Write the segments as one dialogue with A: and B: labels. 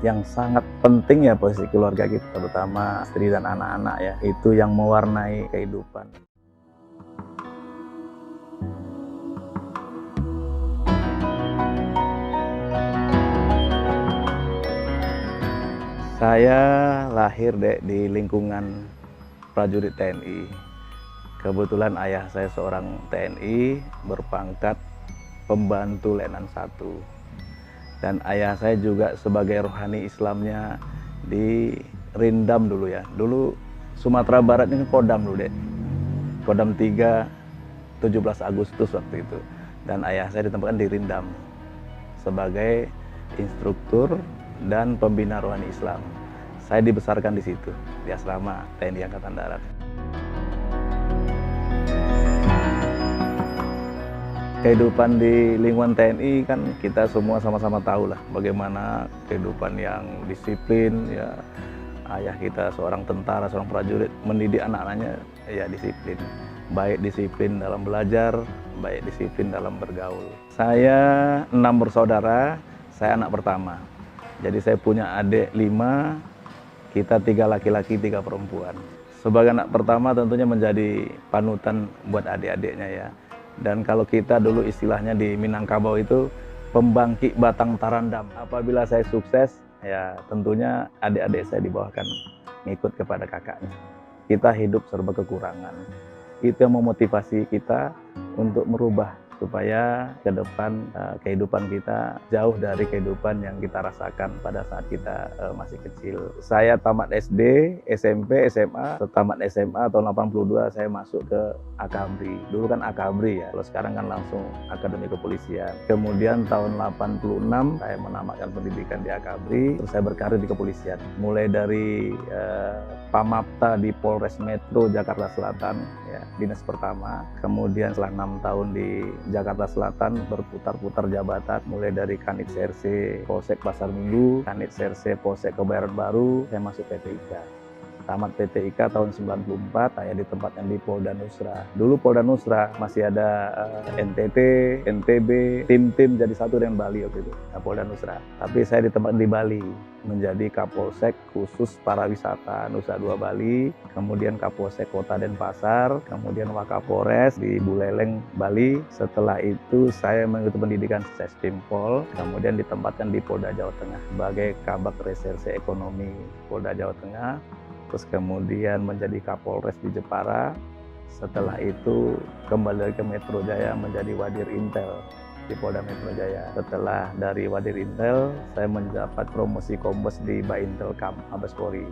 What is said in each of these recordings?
A: yang sangat penting ya posisi keluarga kita, terutama istri dan anak-anak ya, itu yang mewarnai kehidupan. Saya lahir di lingkungan prajurit TNI. Kebetulan ayah saya seorang TNI berpangkat pembantu Letnan 1. Dan ayah saya juga sebagai rohani Islamnya di Rindam dulu ya. Dulu Sumatera Barat ini Kodam dulu dek. Kodam 3, 17 Agustus waktu itu. Dan ayah saya ditempatkan di Rindam sebagai instruktur dan pembina rohani Islam. Saya dibesarkan di situ, di asrama TNI Angkatan Darat. Kehidupan di lingkungan TNI kan kita semua sama-sama tahu lah bagaimana kehidupan yang disiplin ya. Ayah kita seorang tentara, seorang prajurit, mendidik anak-anaknya ya disiplin. Baik disiplin dalam belajar, baik disiplin dalam bergaul. Saya 6 bersaudara, saya anak pertama. Jadi saya punya adik 5, kita 3 laki-laki, 3 perempuan. Sebagai anak pertama tentunya menjadi panutan buat adik-adiknya ya. Dan kalau kita dulu istilahnya di Minangkabau itu pembangkit batang tarandam. Apabila saya sukses, ya tentunya adik-adik saya dibawakan ngikut kepada kakaknya. Kita hidup serba kekurangan. Itu yang memotivasi kita untuk merubah supaya ke depan kehidupan kita jauh dari kehidupan yang kita rasakan pada saat kita masih kecil. Saya tamat SD, SMP, SMA. Tamat SMA tahun 82 saya masuk ke Akabri. Dulu kan Akabri ya, kalau sekarang kan langsung Akademi Kepolisian. Kemudian tahun 86 saya menamatkan pendidikan di Akabri, terus saya berkarir di kepolisian. Mulai dari Pamapta di Polres Metro Jakarta Selatan ya, dinas pertama. Kemudian setelah 6 tahun di Jakarta Selatan berputar-putar jabatan, mulai dari Kanit Serse Polsek Pasar Minggu, Kanit Serse Polsek Kebayoran Baru, saya masuk PT IKA. Tamat PT IKA tahun 94, saya ditempatkan di Polda Nusra. Dulu Polda Nusra masih ada NTT, NTB, tim-tim jadi satu dengan Bali waktu itu, Polda Nusra. Tapi saya ditempatkan di Bali, menjadi Kapolsek khusus para wisata Nusa Dua Bali, kemudian Kapolsek Kota Denpasar, kemudian Wakapolres di Buleleng, Bali. Setelah itu saya mengikuti pendidikan Sespimpol, kemudian ditempatkan di Polda Jawa Tengah sebagai Kabak Reserse Ekonomi Polda Jawa Tengah. Terus kemudian menjadi Kapolres di Jepara. Setelah itu kembali ke Metro Jaya menjadi Wadir Intel di Polda Metro Jaya. Setelah dari Wadir Intel, saya mendapat promosi Kombes di Baintelkam Mabes Polri.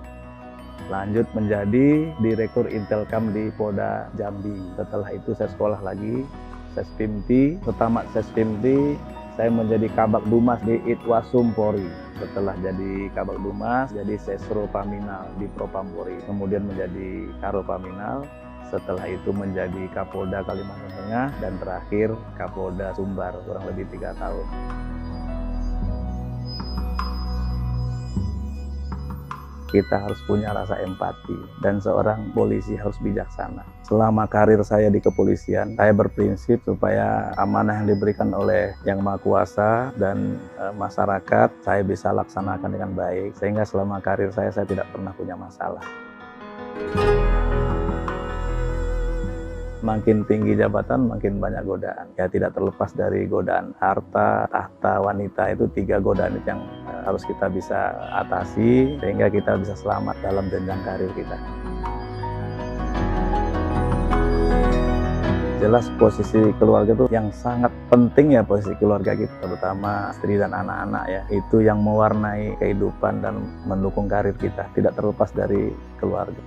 A: Lanjut menjadi Direktur Intelkam di Polda Jambi. Setelah itu saya sekolah lagi, Sespimti. Tamat Sespimti, saya menjadi Kabak Dumas di Itwasum Polri. Setelah jadi Kabak Dumas, jadi Sesro Paminal di Propampori. Kemudian menjadi Karo Paminal. Setelah itu menjadi Kapolda Kalimantan Tengah, dan terakhir Kapolda Sumbar kurang lebih 3 tahun. Kita harus punya rasa empati, dan seorang polisi harus bijaksana. Selama karir saya di kepolisian, saya berprinsip supaya amanah yang diberikan oleh Yang Maha Kuasa dan masyarakat saya bisa laksanakan dengan baik, sehingga selama karir saya tidak pernah punya masalah. Makin tinggi jabatan, makin banyak godaan. Ya tidak terlepas dari godaan harta, tahta, wanita, itu 3 godaan yang harus kita bisa atasi sehingga kita bisa selamat dalam jenjang karir kita. Jelas posisi keluarga itu yang sangat penting ya, posisi keluarga kita, terutama istri dan anak-anak ya. Itu yang mewarnai kehidupan dan mendukung karir kita, tidak terlepas dari keluarga.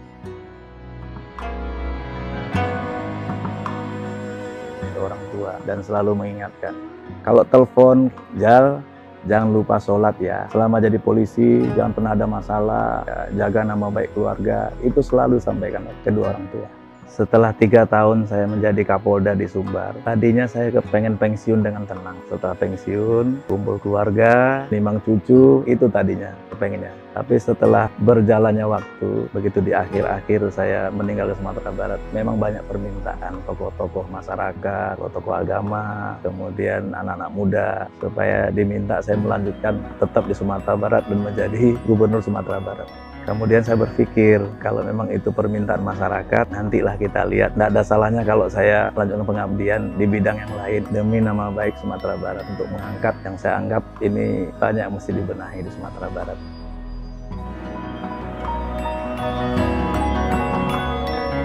A: Orang tua dan selalu mengingatkan, kalau telepon Jal jangan lupa sholat ya, selama jadi polisi jangan pernah ada masalah ya, jaga nama baik keluarga, itu selalu sampaikan kedua orang tua. Setelah 3 tahun saya menjadi Kapolda di Sumbar, tadinya saya pengen pensiun dengan tenang. Setelah pensiun, kumpul keluarga, nimang cucu, itu tadinya kepengennya. Tapi setelah berjalannya waktu, begitu di akhir-akhir saya meninggal ke Sumatera Barat, memang banyak permintaan tokoh-tokoh masyarakat, tokoh agama, kemudian anak-anak muda, supaya diminta saya melanjutkan tetap di Sumatera Barat dan menjadi Gubernur Sumatera Barat. Kemudian saya berpikir, kalau memang itu permintaan masyarakat, nantilah kita lihat. Tidak ada salahnya kalau saya lanjutkan pengabdian di bidang yang lain, demi nama baik Sumatera Barat, untuk mengangkat yang saya anggap ini banyak mesti dibenahi di Sumatera Barat.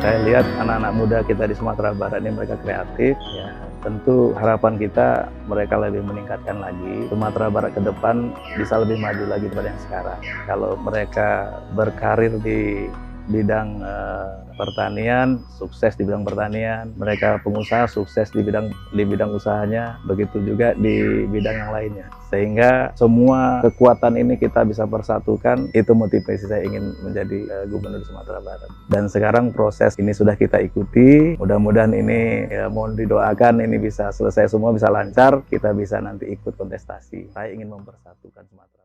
A: Saya lihat anak-anak muda kita di Sumatera Barat ini mereka kreatif, ya. Tentu harapan kita mereka lebih meningkatkan lagi. Sumatera Barat ke depan bisa lebih maju lagi daripada yang sekarang. Kalau mereka berkarir di bidang pertanian, sukses di bidang pertanian, mereka pengusaha sukses di bidang usahanya, begitu juga di bidang yang lainnya. Sehingga semua kekuatan ini kita bisa persatukan, itu motivasi saya ingin menjadi Gubernur Sumatera Barat. Dan sekarang proses ini sudah kita ikuti, mudah-mudahan ini mohon didoakan ini bisa selesai semua, bisa lancar, kita bisa nanti ikut kontestasi. Saya ingin mempersatukan Sumatera.